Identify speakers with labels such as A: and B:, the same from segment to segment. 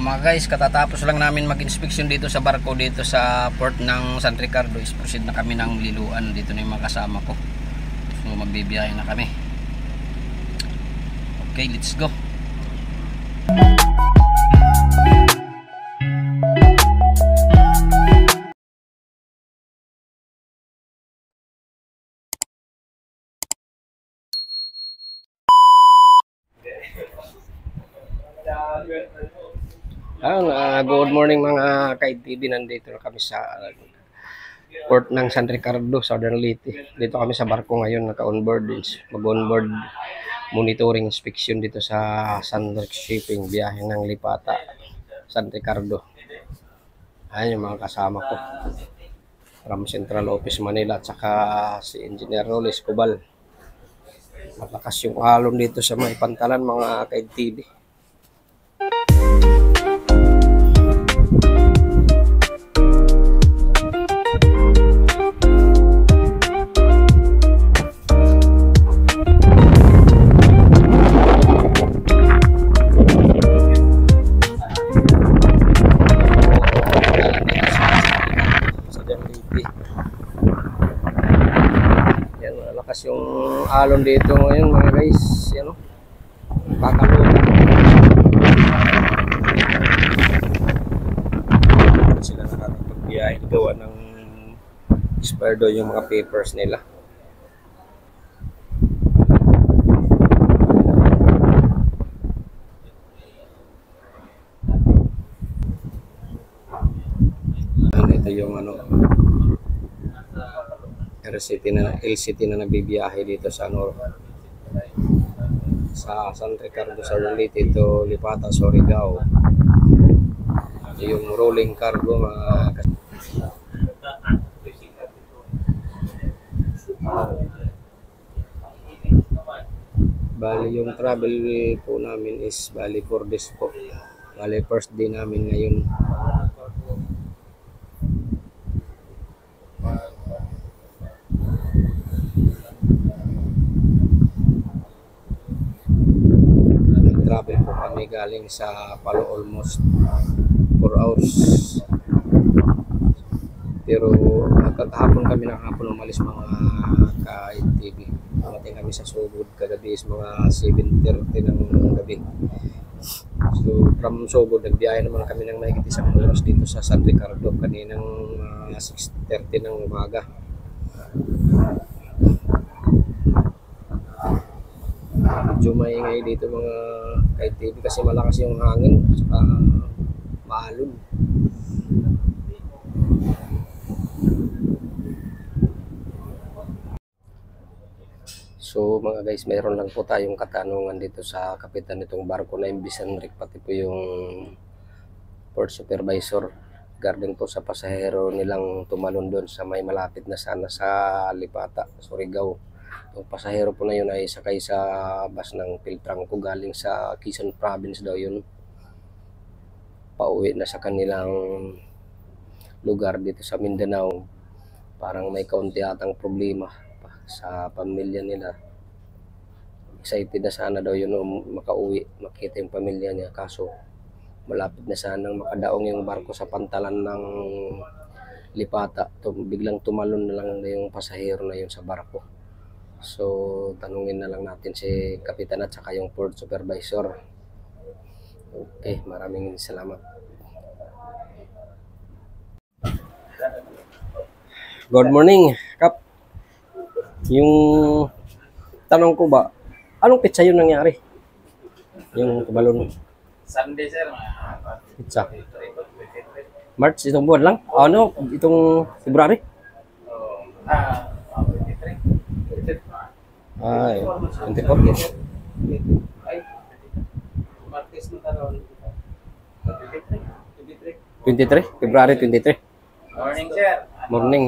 A: mga guys, katatapos lang namin mag-inspection dito sa barko dito sa port ng San Ricardo. Proceed na kami ng liluan. Dito na yung mga kasama ko. So magbibiyahe na kami. Okay, let's go. Good morning mga ka-TV. Nandito na kami sa port ng San Ricardo, Southern Leyte. Dito kami sa barko ngayon, naka-onboard. Mag-onboard monitoring inspection dito sa Sandrex Shipping, biyahe ng Lipata, San Ricardo. Ayan yung mga kasama ko from Central Office Manila, at saka si Engineer Roles Cubal. Malakas yung alon dito sa may pantalan mga ka-TV. Yan, malakas yung alon dito ngayon mga guys. Yan o, kakalula sila nakakapagbiyahe, gawa ng expired yung mga papers nila. Ito yung LCT na nagbibiyahe dito sa sa San Ricardo, Southern Leyte, ito Lipata, Surigao. Yung rolling cargo mga bali yung travel po namin is bali 4 days po. Bali first day namin ngayon. Travel po kami galing sa Palo, almost 4 hours. Pero kahapon kami nakahapon umalis mga ka-TV. Dumating kami sa Sugod kagabi is mga 7:30 ng gabi. So from Sugod nagbiyahe naman kami ng mahigit isang oras dito sa San Ricardo kaninang 6:30 ng umaga. Medyo maingay dito mga ka-TV kasi malakas yung hangin at maalon. So mga guys, mayroon lang po tayong katanungan dito sa kapitan nitong barko na MV Sanric, pati po yung port supervisor regarding po sa pasahero nilang tumalon doon sa may malapit na sana sa Lipata, Surigao. Yung pasahero po na yun ay sakay sa bus ng Piltrangco galing sa Quezon Province daw yun. Pauwi na sa kanilang lugar dito sa Mindanao. Parang may kaunti atang problema sa pamilya nila. Excited na sana daw yun makauwi, makita yung pamilya niya. Kaso malapit na sanang makadaong yung barko sa pantalan ng Lipata. Biglang tumalon na lang yung pasahero na yun sa barko. So tanungin na lang natin si kapitan at saka yung port supervisor. Okay, maraming salamat. Good morning, Kap. Yung tanong ko ba, anong pizza yun nangyari? Yung tumalon?
B: Sunday, sir.
A: Pizza. March, itong buwan lang? Ano, itong February? Ay, 24.
B: Martes mo taron.
A: 23? February 23?
B: Morning, sir.
A: Morning,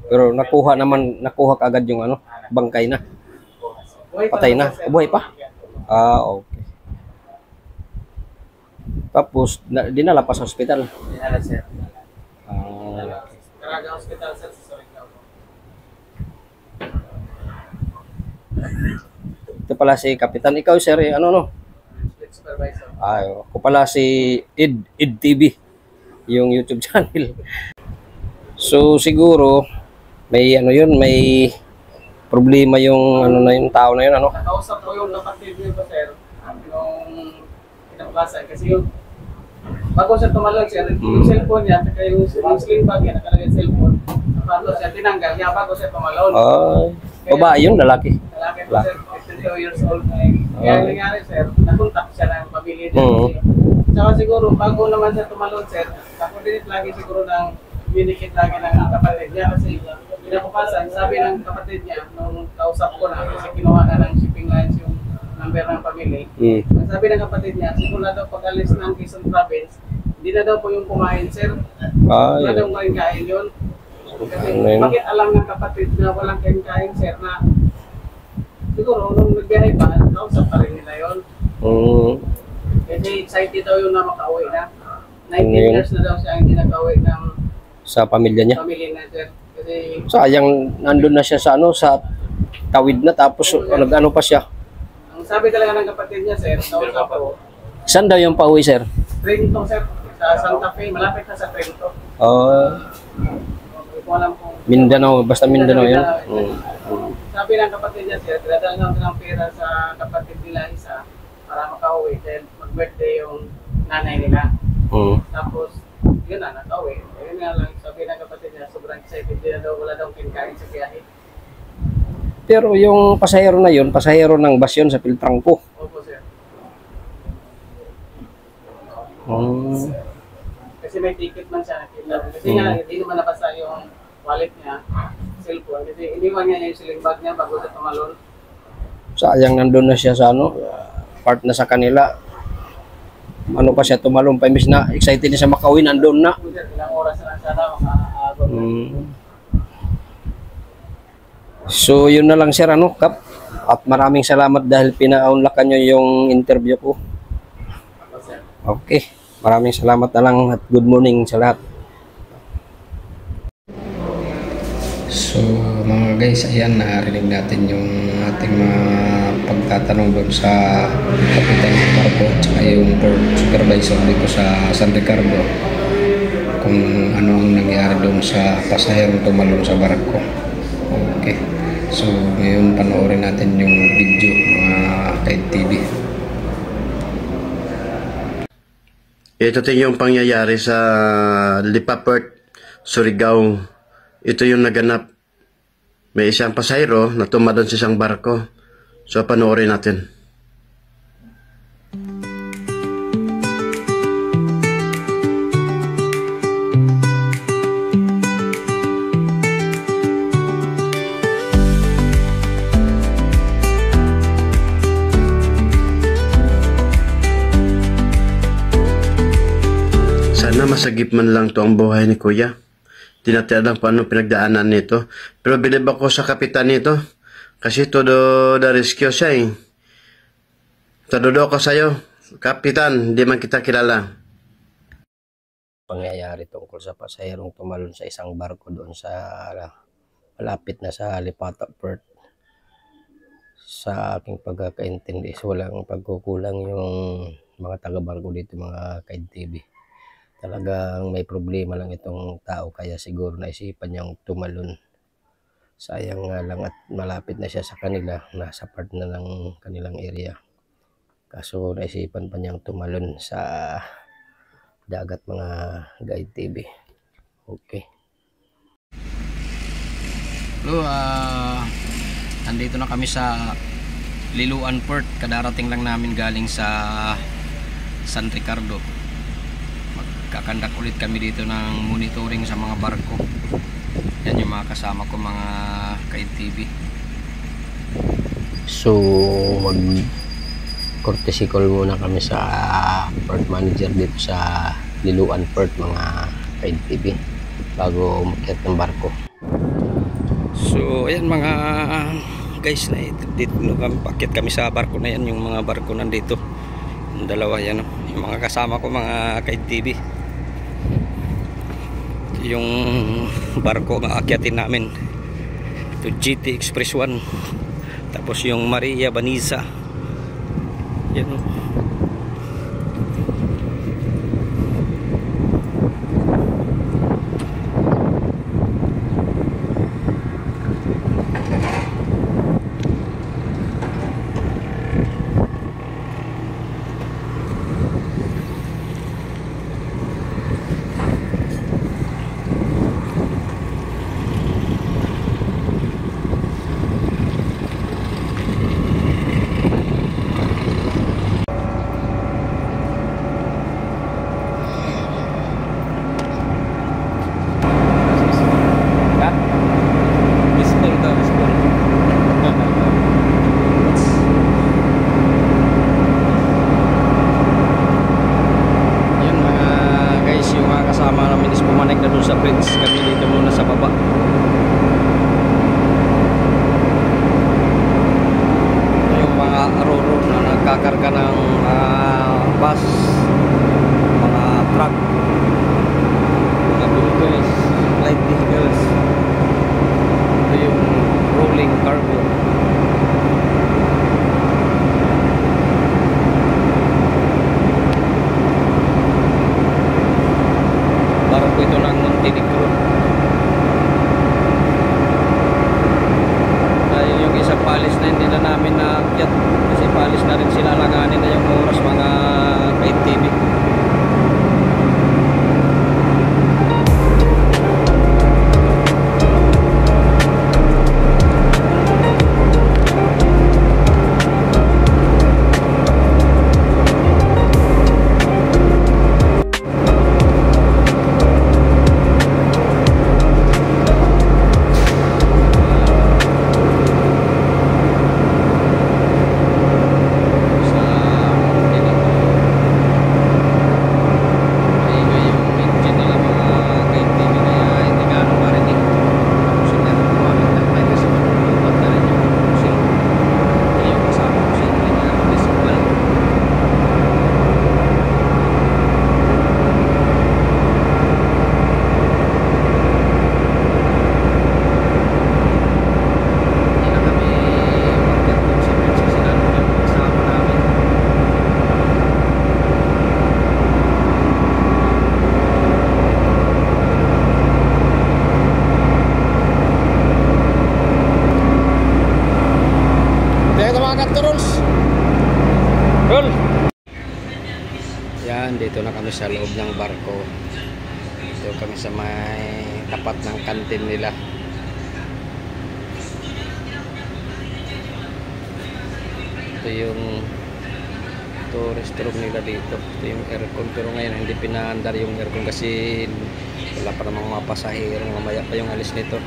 A: pero nakuha kaagad yung bangkay na. Patay na. Buhay pa? Okay. Tapos, dinala pa sa hospital.
B: Dinala, sir.
A: Caraga
B: Hospital, sir, sa Surigao.
A: Ito pala si Kapitan. Ikaw, sir, ano, no?
B: Fleet supervisor.
A: Ay, ako pala si Id TV, yung YouTube channel. So, siguro, may ano yun, may problema yung ano na yung tao na yun, ano?
B: Nakausap ko yung kapatid niyo ba, sir? Yung kinabukasan. Kasi yung bago siya tumalon, sir, yung cellphone niya, saka yung sling bag niya, nakalagay yung cellphone. Bago siya tinanggal niya, bago siya tumalon.
A: Babae yun, lalaki.
B: Lalaki po, sir, 52 years old na yun. Kaya nangyari, sir, nakontak siya ng pamilya niya. Saka siguro, bago naman siya tumalon, sir, ako din lagi siguro ng communicate lagi ng kapatid niya. Kasi pinapukasan, sabi ng kapatid niya, nung kausap ko na, kasi kinuha na ng shipping lines yung number ng pamilya. Ang sabi ng kapatid niya, siguro daw pag-alis ng Quezon Province, hindi na daw po yung kumain, sir. Wala daw kain yun. Kasi bakit alam ng kapatid na walang kain-kain, sir, na siguro nung nagbiyahe pa, nausap pa rin nila yun. Kasi excited daw yun na makauwi na. 19 years na daw siya hindi nakauwi ng
A: sa pamilya niya.
B: Pamilya na, sir. Kasi
A: sayang, nandun na siya sa ano, sa tawid na, tapos nag-ano pa siya.
B: ang sabi talaga ng kapatid niya, sir, nausap po.
A: Saan daw yung pauwi, sir?
B: Trento, sir. Sa Santa Fe, malapit na sa Trento. Hindi ko alam kung
A: Mindanao, basta Mindanao yun.
B: Sabi ng kapatid niya, sir, tinadala ng pera sa kapatid nila isa para makauwi dahil mag-birthday yung nanay nila. Tapos, yun na, nakauwi. Yun nga lang, sabi ng kapatid niya, sobrang excited din na daw, wala daw kinkain sa biyahe.
A: Pero yung pasahero na yun, pasahero ng bus yun sa Piltrangco.
B: Opo, sir. Kasi may ticket man siya nakita. Kasi nga, hindi naman nabasa yung wallet niya, cellphone. Kasi iniwan niya yung sling bag niya bago siya tumalon.
A: Sayang, nandun na siya sa ano, part na sa kanila. Ano pa siya, tumalon pa, imbis na excited na siya makauwi, nandun na.
B: Ilang oras na lang sana makaagod.
A: So yun na lang, sir, ano, Kap. At maraming salamat dahil pina-unlockan nyo yung interview ko. Okay, maraming salamat na lang at good morning sa lahat. So mga guys, ayan, narinig natin yung ating mga pagtatanong doon sa Kapitan ng barko at saka yung port supervisor dito sa San Ricardo kung ano ang nangyari doon sa pasaherong tumalon sa barko. Okay, so ngayon panoorin natin yung video, mga ka-TV.
C: Ito yung pangyayari sa Lipa Port, Surigao. Ito yung naganap. May isang pasahero na tumalon sa isang barko. So, panoorin natin. Sana masagip man lang to ang buhay ni Kuya. Tinatala kung ano pinagdaanan nito. Pero bilib ako sa kapitan nito. Kasi todo the rescue siya eh. Tadodo ko sa'yo. Kapitan, hindi man kita kilala.
A: Pangyayari tungkol sa pasaherong tumalon sa isang barko doon sa malapit na sa Lipata Port. Sa aking pagkakaintindi, walang pagkukulang yung mga taga-barko dito, mga ka-TV. Talagang may problema lang itong tao, kaya siguro naisipan niyang tumalon. Sayang nga lang at malapit na siya sa kanila, nasa part na ng kanilang area. Kaso naisipan pa niyang tumalon sa dagat, mga guide TV. Okay. Hello, andito na kami sa Liloan Port. Kadarating lang namin galing sa San Ricardo. Magkakandak ulit kami dito ng monitoring sa mga barko. Yan yung mga kasama ko, mga ka-TV. So mag courtesy call muna kami sa port manager dito sa Liloan Port, mga ka-TV, bago umakyat ng barko. So ayan mga guys, na dito kami, pakyat kami sa barko na yan. Yung mga barko nandito, yung dalawa yan, yung mga kasama ko, mga ka-TV. Yung barko maakyatin namin to GT Express 1, Tapos yung Maria Banisa. Yan. Sa bridge, kami dito muna sa baba. Yung mga roro na nagkakarga ng bus, mga truck, mga vehicles, light vehicles. Ito yung rolling cargo. Barko ito ng Montenegro. Dahil yung isang palis na hindi na namin naakyat kasi palis na rin sila, langanin na yung oras mga ka-TV. Yan, dito na kami sa loob ng barko. Dito kami sa may tapat ng kantin nila. Ito yung restroom nila dito. Ito yung aircon, pero ngayon hindi pinaandar yung aircon kasi wala pa namang mga pasahero. Mamaya pa yung alis nito.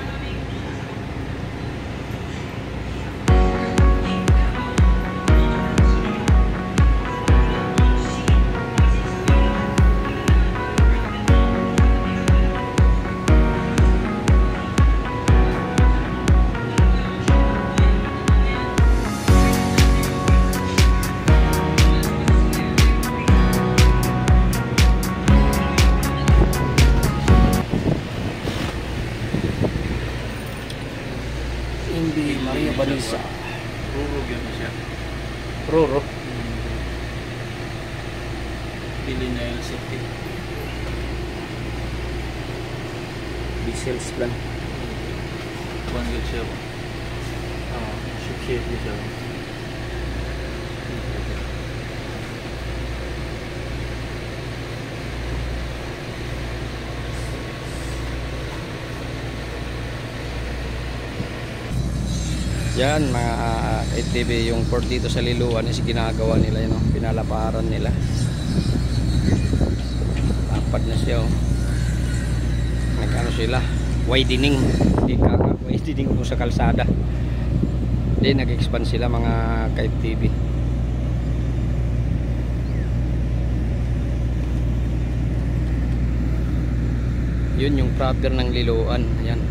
A: Hindi Maria Banisa.
B: Ruro yun na siya.
A: Ruro.
B: Pili niya yung safety.
A: Diesels lang.
B: Bangil siya. Ship siya.
A: Yan mga ITV, yung port dito sa Liloan is ginagawa nila yun, pinalaparan nila. Apat na siya, nagano sila, widening, hindi widening kung sa kalsada. Hindi, nag-expand sila mga ka-ITV. Yun yung proper ng Liloan. Yan.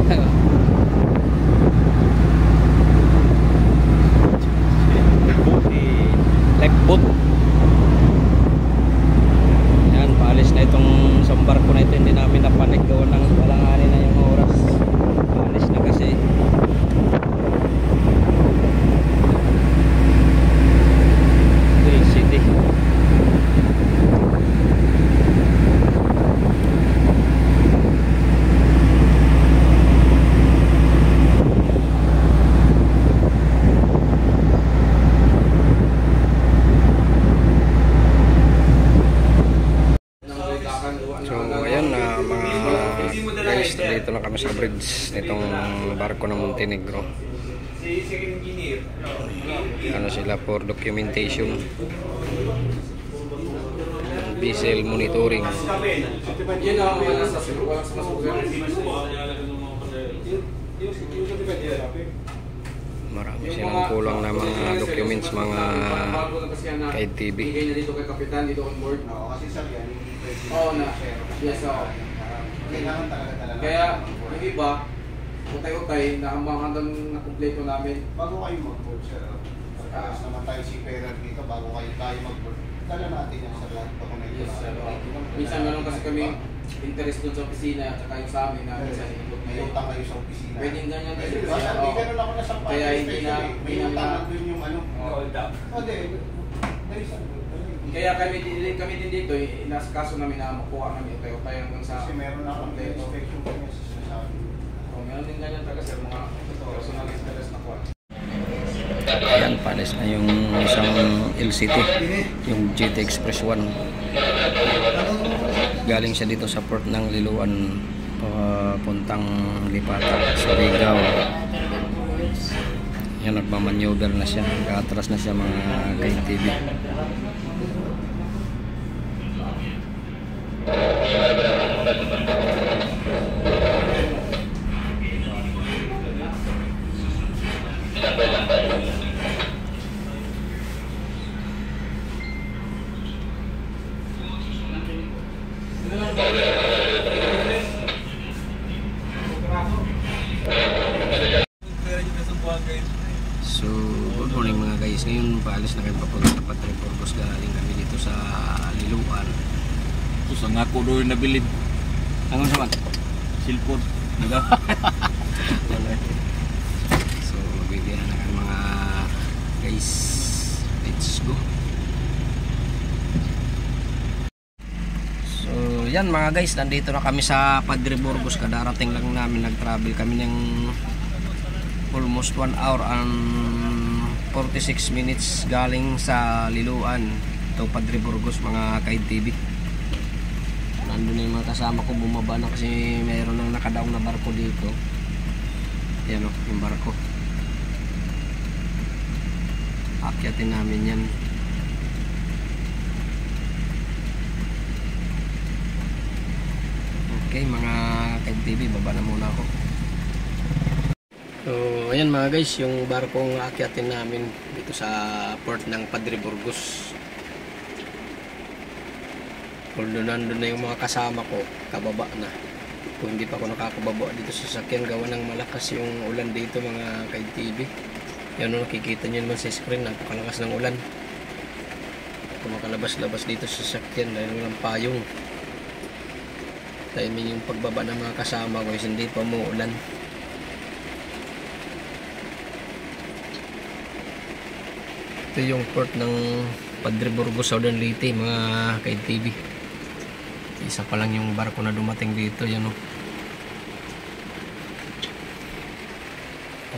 A: Lifeboat. Yan, paalis na itong isang barko na ito. Hindi namin napanik doon ng walanganin na yung oras. Paalis na kasi. City. So ayan na mga guys, dito na kami sa bridge nitong barko ng Montenegro. Ano sila for documentation, vessel monitoring. Marami silang kulang na mga documents, mga kay TV.
D: Dito kay kapitan dito on board. Oo na. Yes, oo. Kaya yung iba, utay-utay na hanggang na-kompleto namin.
E: Bago kayo mag-board, sir, pagkakas naman tayo si Perer dito, bago tayo mag-board, dala natin yan sa lahat dokumento.
D: Yes, sir. Minsan meron kasi kami interest dun sa opisina at saka yung sa amin na minsan inipot
E: May
D: ngayon.
E: utang kayo sa opisina.
D: Pwedeng ganyan din.
E: Kasi hindi ganun ako nasa
D: Kaya hindi na,
E: may utang doon yung ano.
D: hold up.
E: Hindi, there is a
D: Kaya kami din dito, inasikaso namin na makuha namin utay-utay hanggang sa
E: kasi meron akong inspection pa niya sa sinasabi.
D: meron din ganyan talaga sir, mga personal interest na kuha.
A: Ayan, paalis na yung isang LCT, yung GT Express 1. Galing siya dito sa port ng Liloan, papuntang Lipata, Surigao. Yan, nagmamaneuver na siya, nag-atras na siya mga KTV. So, good morning mga guys. Ngayon, paalis na kayo papunta sa Padre Burgos. Galing kami dito sa Liloan.
F: Ito sa nga ko doon nabilid.
A: Anong saman?
F: Silpon. Diba?
A: So, magbibira na kayo mga guys. Let's go. So, yan mga guys. Nandito na kami sa Padre Burgos. Kadarating lang namin. Nag-travel kami ng almost 1 hour and 46 minutes galing sa Liloan to Padre Burgos mga ka-TV. Nandun na yung mga kasama ko, bumaba na kasi mayroon nang nakadaong na barko dito. Yan o, yung barko. Akyatin namin yan. Okay mga ka-TV, baba na muna ako. So, ayan mga guys, yung barkong aakyatin namin dito sa port ng Padre Burgos. Although nandun na yung mga kasama ko, kababa na. Kung hindi pa ako nakakababa dito sa sakyan, gawa ng malakas yung ulan dito mga ka-TV. Yan o, nakikita nyo naman sa screen, napakalakas ng ulan. Kung makalabas-labas dito sa sakyan dahil walang payong. Timing yung pagbaba ng mga kasama ko, hindi pa mo ulan. Ito yung port ng Padre Burgos, Southern Leyte mga ka-TV. Isa pa lang yung barko na dumating dito, yan o.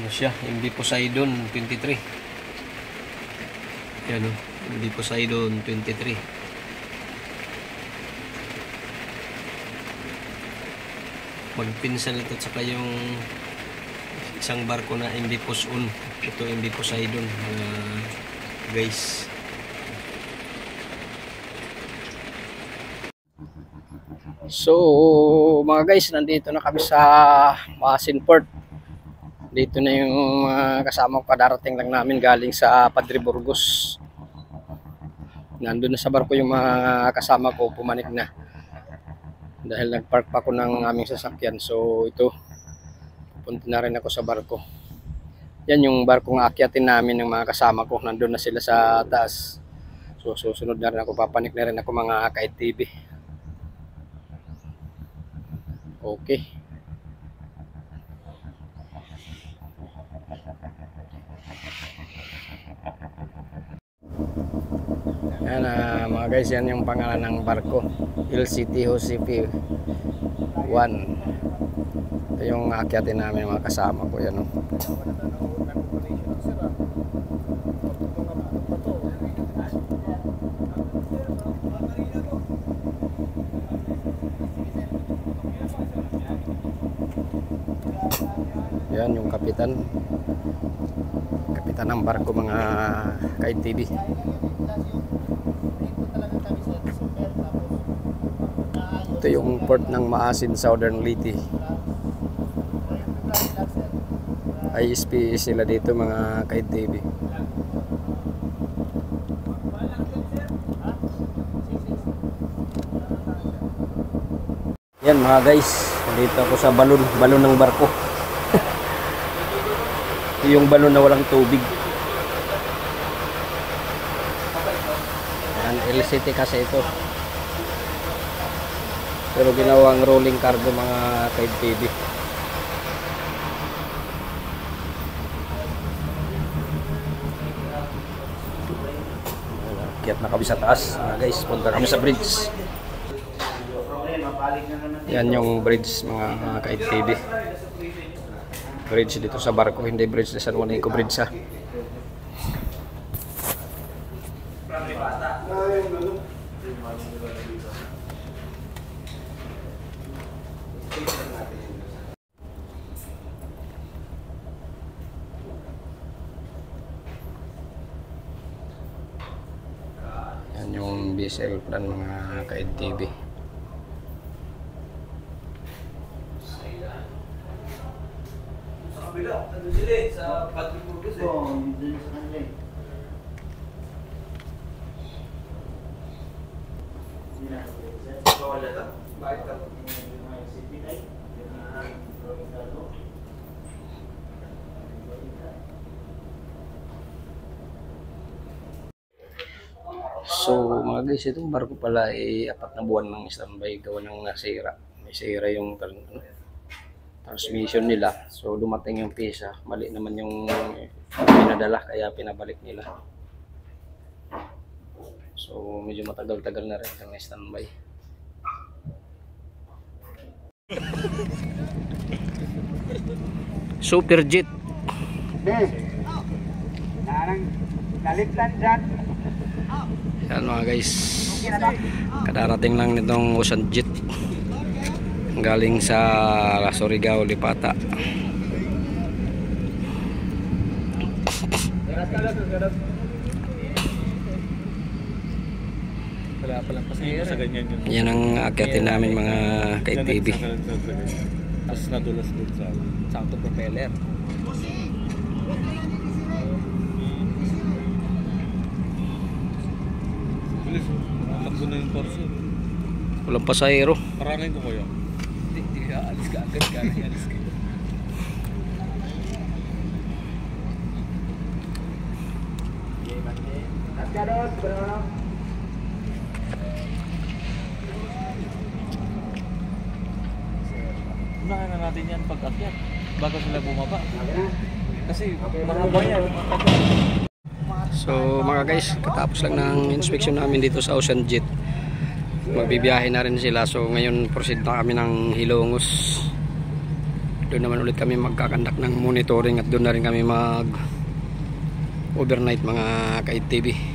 A: Ano siya? MV Poseidon 23. Yan o, MV Poseidon 23. Magpinsan ito at saka yung isang barko na MV Poseidon. Ito MV Poseidon guys. So mga guys, nandito na kami sa Maasin Port. Dito na yung kasama ko, kadarating lang namin galing sa Padre Burgos. Nandun na sa barko yung mga kasama ko, pumanik na dahil nagpark pa ko ng aming sasakyan. So ito, Punta na rin ako sa barko. Yan yung barkong aakyatin namin ng mga kasama ko. Nandun na sila sa taas. So susunod na rin ako. Papanik na rin ako mga ka-ITV. Okay. Yan mga guys, yan yung pangalan ng barko. LCT Josefi 1. Ito yung aakyatin namin mga kasama ko. Yan, yan yung kapitan ng barko mga ka-ITV. Ito yung port ng Maasin, Southern Leyte. ISP sila dito mga ka-ITV. Yan mga guys, dito ako sa balon ng barko. Yung balon na walang tubig. Yan, LCT kasi ito. Pero ginawang rolling cargo mga ka-ITV. Kiyat na kami sa taas. Guys, punta kami sa bridge. Yan yung bridge mga ka-ITV. Bridge dito sa barko, hindi bridge na San Juanico Bridge ha. Yan yung BSL plan mga ka-ITV.
D: Sa Pagpipurgos
A: So mga guys, itong barko pala ay 4 na buwan ng standby gawa ng nasira. May sira yung transmission nila. So dumating yung pisa, mali naman yung pinadala kaya pinabalik nila. So medyo matagal-tagal na rin ang standby. Superjet. Yan mga guys, kadarating lang nitong Ocean Jet galing sa Surigao, Lipata. Yan ang akyatin namin mga ka-ITV.
F: Tapos nadulas dun sa auto-propeller. Bilis, takbo na yung torso.
A: Walang pasahero.
F: Parangin ko kuya.
D: Hindi ka alis ka agad ka. Alis ka.
F: Unahan na natin yan pag-akyat bago sila bumaba. Kasi maraba yan.
A: So mga guys, katapos lang ng inspection namin dito sa Ocean Jet. Magbibiyahe na rin sila. So ngayon proceed na kami ng Hilongos. Doon naman ulit kami magkakandak ng monitoring at doon na rin kami mag overnight mga ka-ITV.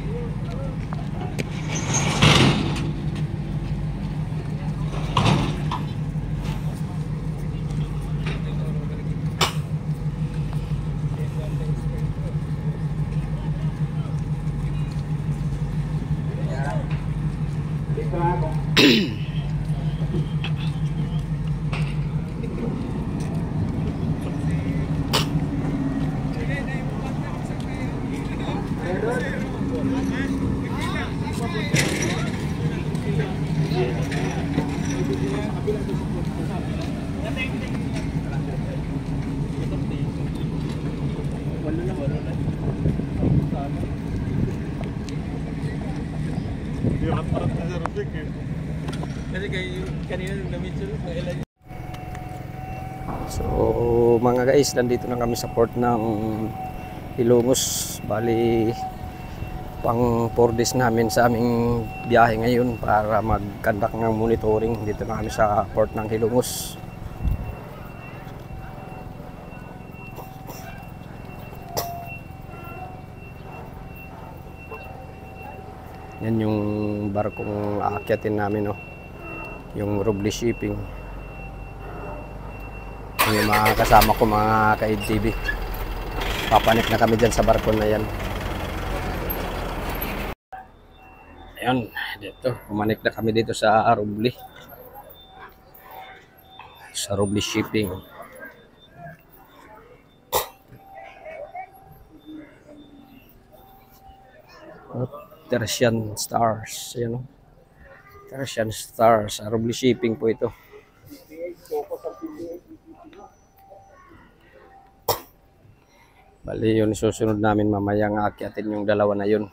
F: Kasi kanina namit siya kailan.
A: So mga guys, nandito na kami sa port ng Ilongos. Bali pang 4 days namin sa aming biyahe ngayon para mag-conduct ng monitoring. Dito na kami sa port ng Ilongos. Yan yung barkong aakyatin namin, no? Yung Roble Shipping. Yung mga kasama ko, mga ka-EDTV. Papanik na kami dyan sa barko na yan. Ayan, dito. Pumanik na kami dito sa Roble. Sa Roble Shipping. Tertian Stars. Ayan, no? Tertian Stars. Roble Shipping po ito. Bali yun, susunod namin mamayang aakyatin yung dalawa na yun.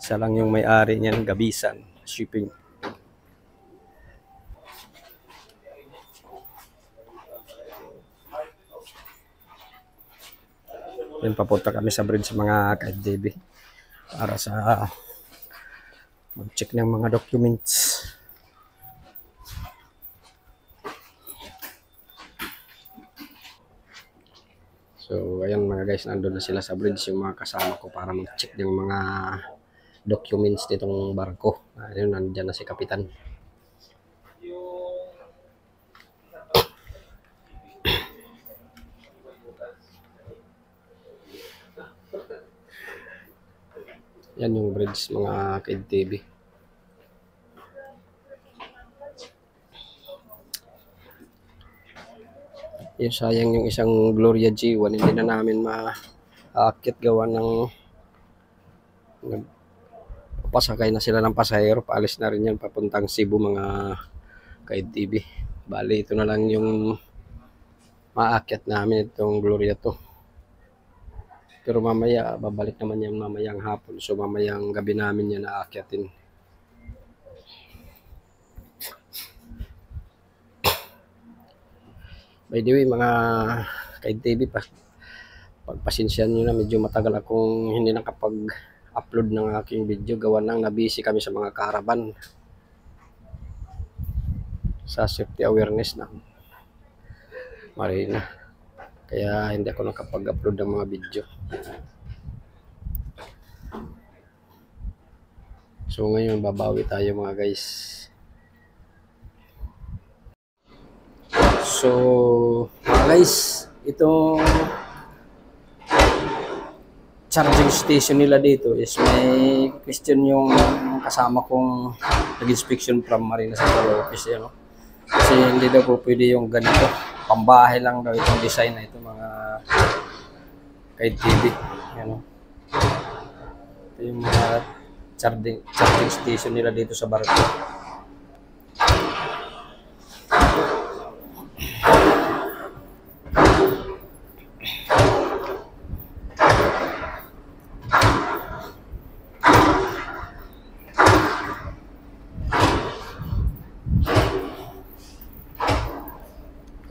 A: Isa lang yung may-ari niyan, Gabisan Shipping. Yun, papunta kami sa bridge mga ka-FDB para sa mag-check ng mga documents. So ayan mga guys, nandun na sila sa bridge yung mga kasama ko para mag-check ng mga documents nitong barko. Ayun, nandiyan na si Kapitan. Yan yung bridge mga ka-FDB. Yung sayang yung isang Gloria G1, hindi na namin ma-aakyat gawa ng pasakay na sila ng pasahero. Paalis na rin yan papuntang Cebu mga ka-FDB. Bali ito na lang yung maakyat namin, itong Gloria to. Pero mamaya babalik naman yan mamayang hapon, so mamayang gabi namin yan aakyatin. By the way mga ka-FDB, pagpasensyahan nyo na, medyo matagal akong hindi nakapag-upload ng aking video gawa nang nabisi kami sa mga caravan sa safety awareness ng Marina, kaya hindi ako nakapag-upload ng mga video. So ngayon babawi tayo mga guys. So mga guys, itong charging station nila dito is may question yung kasama kong nag-inspection from Marina Central Office, you know? Kasi hindi daw po pwede yung ganito, pambahay lang daw itong design na ito mga ka-FDB, you know? Ito yung mga charging station nila dito sa barko.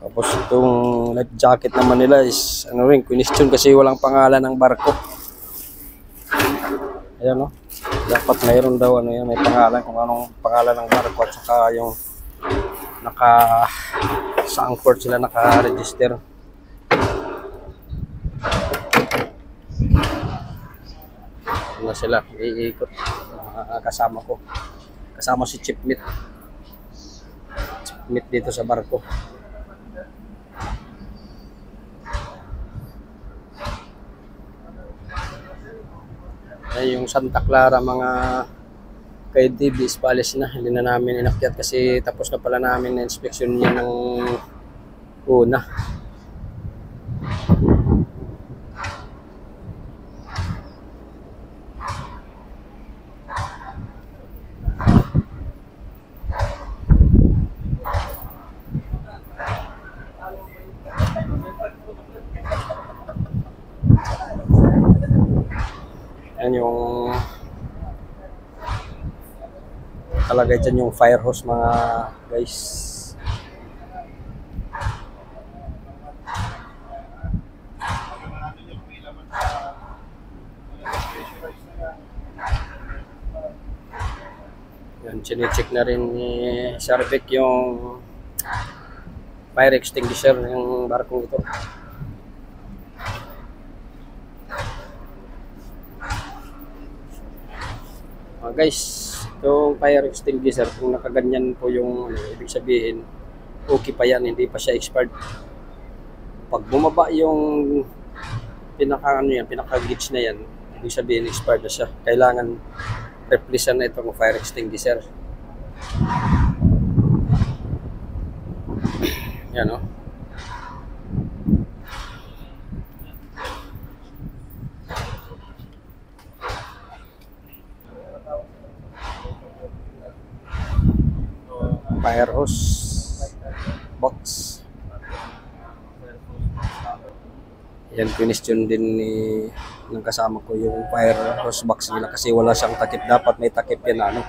A: Tapos itong life jacket naman nila is ano rin, question kasi walang pangalan ng barko. Ayan, no? Dapat mayroon daw ano yan, may pangalan kung anong pangalan ng barko at saka yung sa port sila naka-register. Na sila iikot, kasama ko. Kasama si Chief Meat dito sa barko. Ay, yung Santa Clara mga ka-FDB is paalis na, hindi na namin inakyat kasi tapos na pala namin na inspection niya ng una. nakalagay dyan yung fire hose mga guys. Yan, chine-check na rin ni Sir Vic yung fire extinguisher ng barkong ito. Guys, itong fire extinguisher, kung nakaganyan po yung ibig sabihin, okay pa yan, hindi pa siya expired. Pag bumaba yung pinaka-gauge na yan, ibig sabihin expired na siya. Kailangan replace na itong fire extinguisher. Yan o. Fire hose box. Yan, question din ng kasama ko yung fire hose box nila kasi wala siyang takip. Dapat may takip yan ano.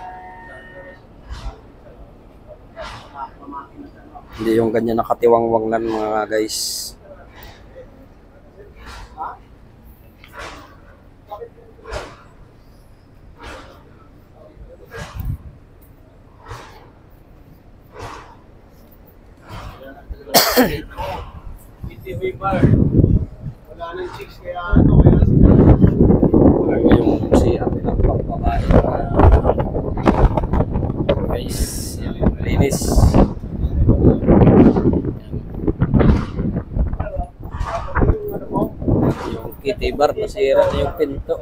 A: Hindi yung ganyan nakatiwangwang lang mga guys.
E: Wala nang chicks kaya ano, kaya sila.
A: Yung CR ng pambabae. Guys, linis. Yung kitty bar, nasira na yung pinto.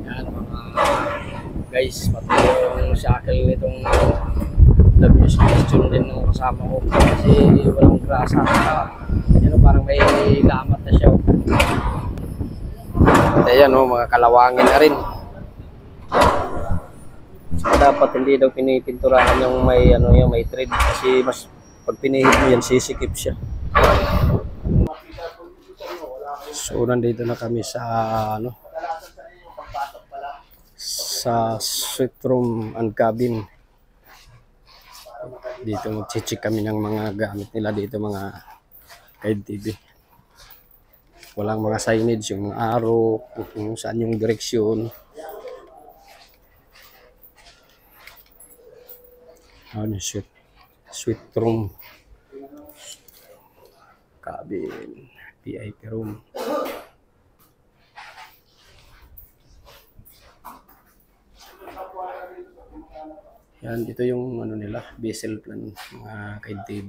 A: Yan mga guys, pati yung shackle nitong WS question din ng kasama ko kasi walang grasa. Yan parang may gamat na siya. At ayan mga kalawangin na rin. So, dapat hindi daw pinipinturahan yung may yung may thread kasi mas pag pinihit mo yan sisikip siya. So nandito na kami sa sa suite room and cabin. Dito mag-check kami ng mga gamit nila dito, mga guide TV. Walang mga signage, yung arrow, kung saan yung direksyon. Ano suite room, cabin, VIP room. Yan, ito yung nila, vessel plan, mga guide TV.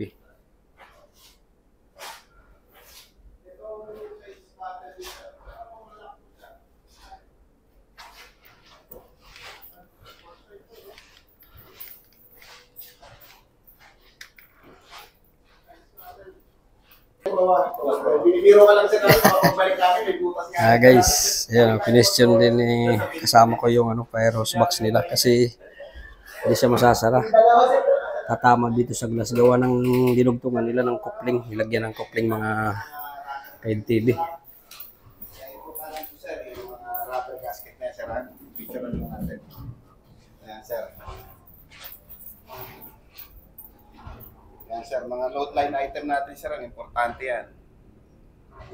E: Binibiro ka lang sa namin, mapagbalik namin, may butas nga.
A: Guys, yan, question din ni kasama ko yung fire hose box nila kasi hindi siya masasara. Tatama dito sa glass, gawa ng dinugtungan nila ng coupling, nilagyan ng coupling mga guide TV.
E: Yung mga rubber gasket na sir, picture na lang natin. Ayan sir. Yan sir, mga load line item natin sir, ang importante yan.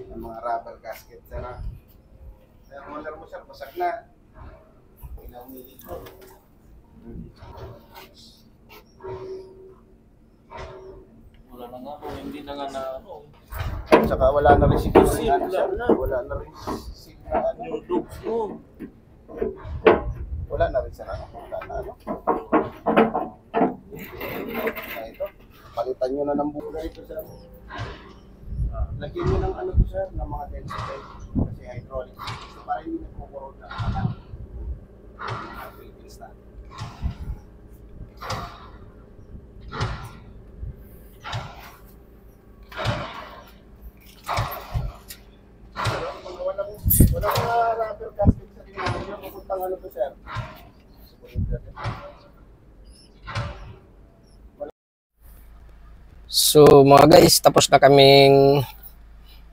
E: Yung mga rubber gasket sir. Sir, model mo sir, basag na. Pinaumihin ko.
F: Wala na nga po, hindi na nga na
E: Saka wala na rin si Kasi. Wala na rin si
F: yung dogs mo.
E: Wala na rin sa wala na ito. Palitan nyo na ng buka ito sir. Lagyan nyo ng to sir, ng mga density. Kasi hydraulic. So, para hindi nagkukurot na Philippines na. Walang rubber gasket sa tingnan nyo. Pupuntang to sir.
A: So mga guys, tapos na kaming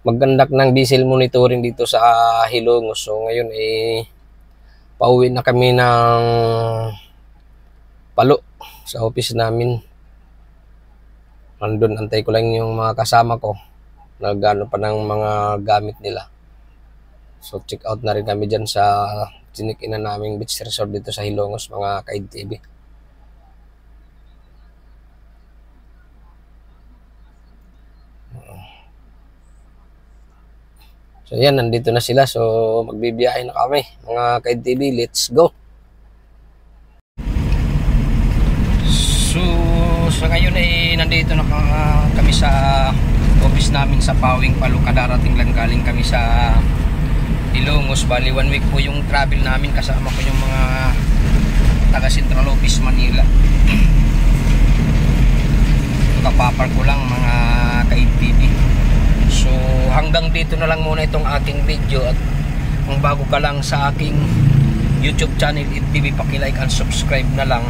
A: maggandak ng diesel monitoring dito sa Hilongos. So ngayon pauwi na kami ng Palo sa office namin. Andun, antay ko lang yung mga kasama ko. Nagano pa ng mga gamit nila. So check out na rin kami dyan sa tinikinan naming beach resort dito sa Hilongos, mga Kaid TV. So yan, nandito na sila. So magbibiyahe na kami, mga Kaid TV. Let's go! So sa ngayon nandito na kami sa office namin sa Pawing, Palo. Kadarating lang, galing kami sa Hilongos. Bali 1 week po yung travel namin, kasama ko yung mga taga Central Office Manila. Kapapark ko lang, mga Kaid TV. So hanggang dito na lang muna itong aking video. At kung bago ka lang sa aking YouTube channel ITV, paki-like and subscribe na lang.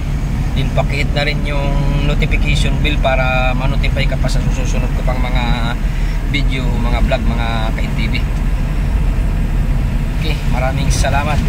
A: Din pakihit na rin yung notification bell para ma-notify ka pa sa susunod ko pang mga video, mga vlog, mga Kaid TV. Okay, maraming salamat.